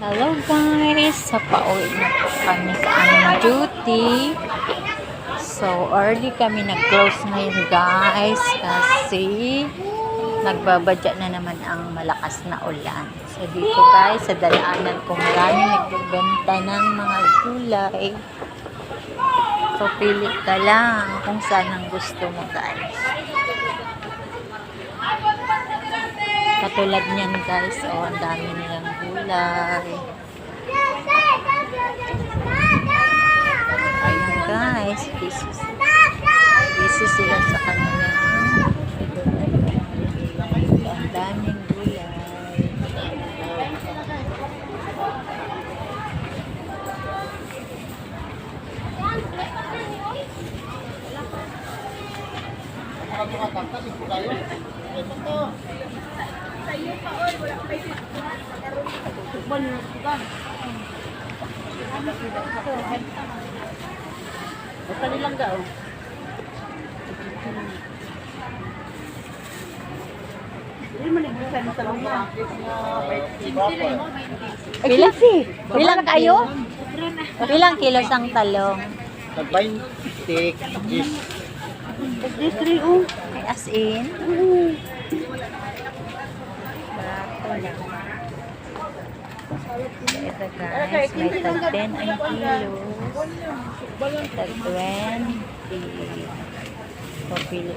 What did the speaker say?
Hello guys! So, pauwi na po kami sa aming duty. So, early kami nag-close ngayon guys kasi nagbabadya na naman ang malakas na ulan. So, dito guys, sa dalaanan kung maraming nagbibenta ng mga gulay. So, pili ka lang kung saan ang gusto mo guys. Katulad niyan guys, oh, ang dami nilang gulay. Ayan guys, busy sila sa kanila. Ang daming gulay. Basta nilang daw. Hindi mo nagbisan sa mga. Bilang kayo? Bilang kilos ang talong? Nag-bind stick is this three As in? Barato lang. Ito guys, may tag 10 ang kilos. Tag 20. So, pili